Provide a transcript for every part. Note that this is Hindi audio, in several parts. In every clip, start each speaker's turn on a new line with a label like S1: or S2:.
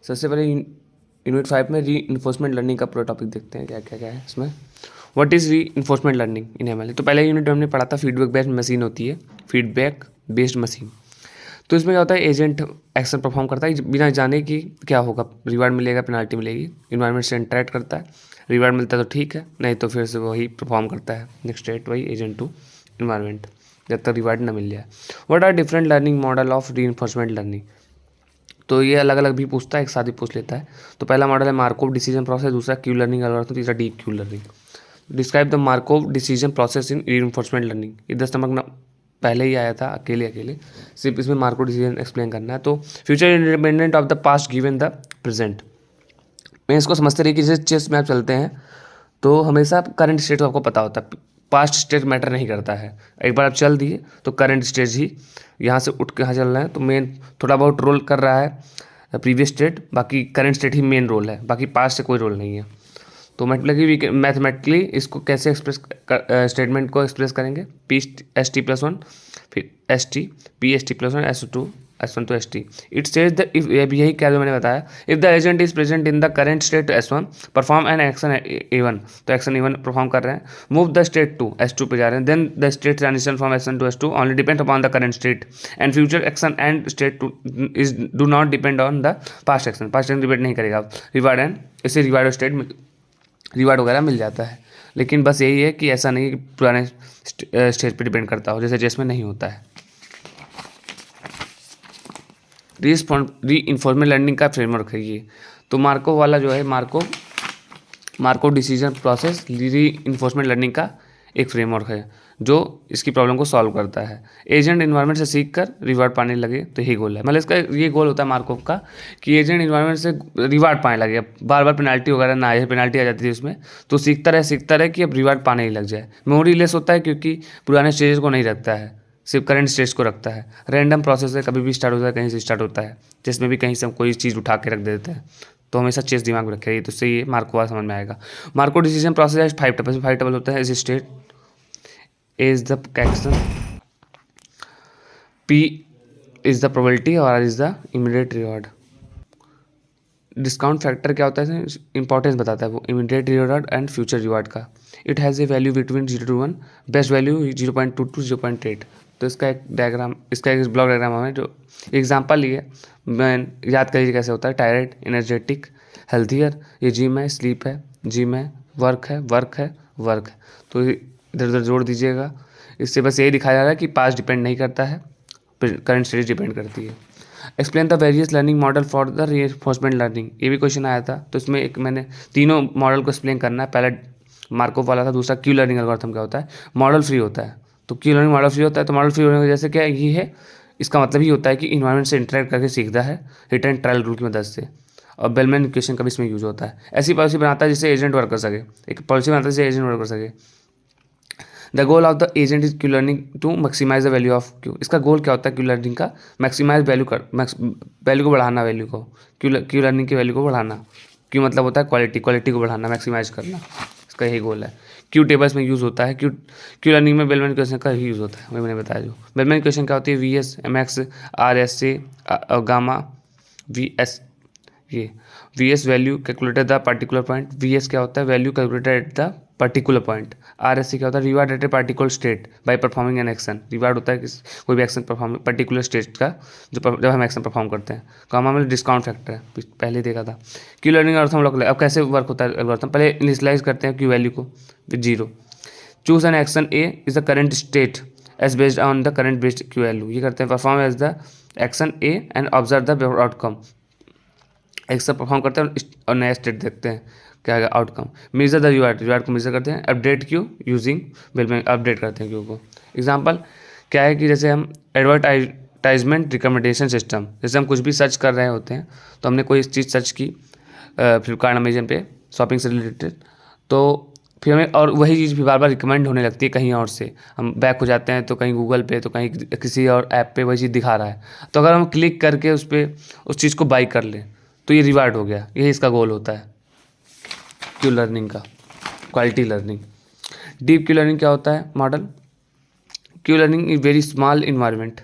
S1: सबसे पहले यूनिट 5 में री इन्फोर्समेंट लर्निंग का पूरा टॉपिक देखते हैं क्या क्या क्या है इसमें। व्हाट इज़ री इन्फोर्समेंट लर्निंग इन एमएल। तो पहले यूनिट हमने पढ़ा था फीडबैक बेस्ड मशीन होती है, फीडबैक बेस्ड मशीन। तो इसमें क्या होता है, एजेंट एक्शन परफॉर्म करता है बिना जाने कि क्या होगा, रिवार्ड मिलेगा पेनाल्टी मिलेगी, इन्वायरमेंट से इंटरेक्ट करता है, रिवार्ड मिलता है तो ठीक है, नहीं तो फिर से वही परफॉर्म करता है नेक्स्ट स्टेट, वही एजेंट टू इन्वायरमेंट जब तक रिवार्ड ना मिल जाए। What are different learning model of reinforcement learning. तो ये अलग अलग भी पूछता है, एक साथ ही पूछ लेता है। तो पहला मॉडल है मार्कोव डिसीजन प्रोसेस, दूसरा क्यू लर्निंग एल्गोरिथम, तीसरा deep Q learning. Describe the Markov decision process in reinforcement learning. ये 10 नंबर पहले ही आया था अकेले, सिर्फ इसमें मार्कोव डिसीजन एक्सप्लेन करना है। तो future independent of the past given the present. मैं इसको समझते रही कि जैसे चेस में आप चलते हैं तो हमेशा करंट स्टेट आपको पता होता है, पास्ट स्टेट मैटर नहीं करता है। एक बार आप चल दिए तो करंट स्टेज ही यहाँ से उठ के यहाँ चल रहे हैं तो मेन थोड़ा बहुत रोल कर रहा है प्रीवियस स्टेट, बाकी करंट स्टेट ही मेन रोल है, बाकी पास्ट से कोई रोल नहीं है। तो मैथमेटिकली इसको कैसे एक्सप्रेस स्टेटमेंट को एक्सप्रेस करेंगे, P S T plus one, फिर S T P S T plus one S one to S T. It says the if, यही क्या जो मैंने बताया, if the agent is present in the current state S one, perform an action A one, तो एक्शन ए वन परफॉर्म कर रहे हैं, move the state to S two पे जा रहे हैं, then the state transition from S one to S two only depend upon the current state and future action and state two is do not depend on the past action. Past action depend नहीं करेगा रिवार्ड एंड इससे रिवार्ड स्टेट रिवार्ड वगैरह मिल जाता है। लेकिन बस यही है कि ऐसा नहीं कि पुराने स्टेज पे डिपेंड करता हो, जैसे चेस में नहीं होता है। री इन्फोर्समेंट लर्निंग का फ्रेमवर्क है ये। तो मार्को वाला जो है, मार्को डिसीजन प्रोसेस री इन्फोर्समेंट लर्निंग का एक फ्रेमवर्क है जो इसकी प्रॉब्लम को सॉल्व करता है। एजेंट इन्वायरमेंट से सीख कर रिवार्ड पाने लगे, तो यही गोल है। मतलब इसका ये गोल होता है मार्कोव का कि एजेंट इन्वायरमेंट से रिवार्ड पाने लगे, बार बार पेनाल्टी वगैरह ना आए, पेनाल्टी आ जाती थी उसमें, तो सीखता रहे कि अब रिवार्ड पाने ही लग जाए। मेमोरी लेस होता है क्योंकि पुराने स्टेज को नहीं रखता है, सिर्फ करंट स्टेज को रखता है। रैंडम प्रोसेस है, कभी भी स्टार्ट होता है, कहीं से स्टार्ट होता है, जिसमें भी कहीं से हम कोई चीज़ उठा के रख देते हैं। तो हमेशा चेस दिमाग में रखेगी, तो उससे ये मार्को समझ में आएगा। Markov decision process 5 tuple, 5 tuple होता है as state, A is the action, P is the probability और R is the immediate reward। Discount factor क्या होता है, इंपॉर्टेंस बताता है वो immediate reward and future reward का। It has a value between 0 to 1, best value 0.2 to 0.8। तो इसका एक डायग्राम, इसका एक ब्लॉक डायग्राम हमें जो एग्जांपल लिए मैं याद करिए कैसे होता है। टायर्ड, एनर्जेटिक, हेल्थियर, ये जिम है, स्लीप है, जिम है, वर्क है, वर्क है, वर्क है। तो इधर उधर जोड़ दीजिएगा। इससे बस यही दिखाया जा रहा है कि पास्ट डिपेंड नहीं करता है, करंट स्टेज डिपेंड करती है। Explain the various learning model for the reinforcement learning, ये भी क्वेश्चन आया था। तो इसमें एक मैंने तीनों मॉडल को एक्सप्लेन करना है। पहला मार्कोव वाला था, दूसरा क्यू लर्निंग एल्गोरिथम क्या होता है, मॉडल फ्री होता है। तो क्यू लर्निंग मॉडल फ्री होता है, तो मॉडल फ्री होने की वजह से क्या ये है, इसका मतलब ये होता है कि इन्वायरमेंट से इंटरेक्ट करके सीखता है हिट एंड ट्रायल रूल की मदद से। और बेलमैन इक्वेशन का भी इसमें यूज होता है। ऐसी पॉलिसी बनाता है जिससे एजेंट वर्क कर सके, एक पॉलिसी बनाता है जिससे एजेंट वर्क कर सके। The goal of the agent is Q learning to maximise the value of Q. इसका गोल क्या होता है क्यू लर्निंग का, मैक्सिमाइज वैल्यू को बढ़ाना, वैल्यू को क्यू लर्निंग की वैल्यू को बढ़ाना। क्यू मतलब होता है क्वालिटी को बढ़ाना, मैक्सिमाइज करना, इसका यही गोल है। क्यू टेबल्स में यूज़ होता है, क्यू लर्निंग में बेलमैन इक्वेशन का ही यूज़ होता है, वही मैंने बताया। जो बेलमैन इक्वेशन क्या होती है, V S M X R S C gamma V S, ये V S value calculated the particular point, V S क्या होता है value calculated at the particular point, R S C क्या होता है reward at a particular state by performing an action. Reward होता है कोई भी एक्शन परफॉर्म पर्टिकुलर स्टेट का जब हम एक्शन परफॉर्म करते हैं। गामा में डिस्काउंट फैक्टर है, पहले देखा था। क्यू लर्निंग एल्गोरिथम लोग अब कैसे वर्क होता है एल्गोरिथम, पहले इनिशियलाइज करते हैं क्यू वैल्यू को with 0। Choose an action A is the current state as based on the current based Q value, ये करते हैं। Perform as the action A and observe the outcome, action perform करते हैं और नया स्टेट देखते हैं क्या है आउटकम। मेजर द रिवार्ड को मेजर करते हैं। Update Q using Bellman, update करते हैं क्यू को। एग्जांपल क्या है कि जैसे हम एडवर्टाइजमेंट रिकमेंडेशन सिस्टम, जैसे हम कुछ भी सर्च कर रहे होते हैं, तो हमने कोई चीज़ सर्च की फ्लिपकार्ट अमेजन पे शॉपिंग से रिलेटेड, तो फिर हमें और वही चीज़ भी बार बार रिकमेंड होने लगती है कहीं और से। हम बैक हो जाते हैं तो कहीं गूगल पे, तो कहीं किसी और ऐप पे वही चीज़ दिखा रहा है, तो अगर हम क्लिक करके उस पर उस चीज़ को बाई कर लें तो ये रिवार्ड हो गया। यही इसका गोल होता है क्यू लर्निंग का, quality learning. Deep Q learning क्या होता है model, Q learning is very small environment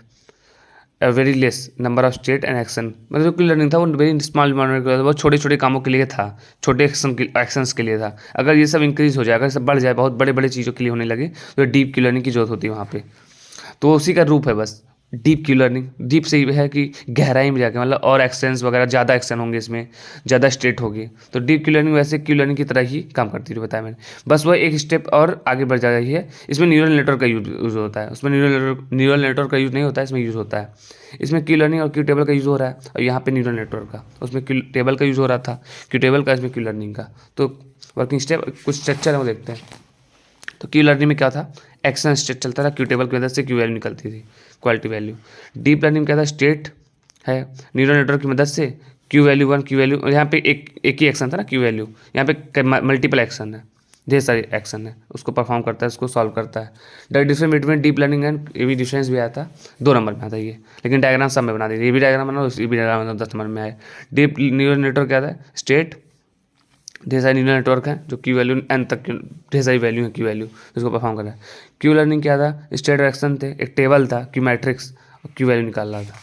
S1: very less number of state and action, मतलब जो क्यू लर्निंग था वो वेरी स्मॉल अमाउंट में, बहुत छोटे छोटे कामों के लिए था, छोटे एक्शंस के लिए था। अगर ये सब इंक्रीज हो जाए, अगर सब बढ़ जाए, बहुत बड़े बड़े चीज़ों के लिए होने लगे, तो डीप क्यू लर्निंग की जरूरत होती है वहाँ पे। तो उसी का रूप है बस डीप क्यू लर्निंग। डीप से ये है कि गहराई में जाके, मतलब और एक्शंस वगैरह ज़्यादा एक्शन होंगे इसमें, ज़्यादा स्टेट होगी। तो डीप क्यू लर्निंग वैसे क्यू लर्निंग की तरह ही काम करती थी, बताया मैंने। बस वह एक स्टेप और आगे बढ़ जा रही है। इसमें न्यूरल नेटवर्क का यूज़ होता है, उसमें न्यूरल नेटवर्क का यूज़ नहीं होता है, इसमें यूज़ होता है। इसमें क्यू लर्निंग और क्यू टेबल का यूज़ हो रहा है, और यहाँ पे न्यूरल नेटवर्क का, उसमें क्यू टेबल का यूज़ हो रहा था, क्यू टेबल का, इसमें क्यू लर्निंग का। तो वर्किंग स्टेप कुछ स्ट्रक्चर है वो देखते हैं। तो क्यू लर्निंग में क्या था, एक्शन स्टेट चलता था, क्यू टेबल की मदद से क्यू वैल्यू निकलती थी, क्वालिटी वैल्यू। डीप लर्निंग क्या था, स्टेट है, न्यूरल नेटवर्क की मदद से क्यू वैल्यू 1, क्यू वैल्यू, यहाँ पे एक ही एक्शन था ना क्यू वैल्यू, यहाँ पे मल्टीपल एक्शन है, ढेर सारे एक्शन है, उसको परफॉर्म करता है, उसको सॉल्व करता है। The difference between deep learning and, ये भी डिफरेंस भी आया था 2 नंबर में आता है ये, लेकिन डायग्राम सब में बना दीजिए, ये भी डायग्राम बनाओ, ये भी डायग्राम बनाओ, 10 नंबर में आए। डीप न्यूरल नेटवर्क क्या था, स्टेट, ढेर सारे न्यूरल नेटवर्क हैं जो क्यू वैल्यू एन तक ढेर सारी वैल्यू है क्यू वैल्यू जिसको परफॉर्म कर रहा है। क्यू लर्निंग क्या था, स्टेट और एक्शन थे, एक टेबल था क्यू मैट्रिक्स, और क्यू वैल्यू निकाल रहा था।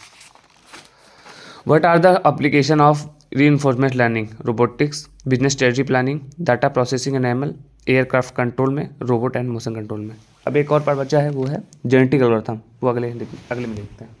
S1: What are the application of reinforcement learning, robotics, business strategy planning, data processing and ML, aircraft control में, रोबोट एंड मोशन कंट्रोल में। अब एक और पार्ट बचा है, वो है जेनेटिक एल्गोरिथम, वो अगले में देखते हैं।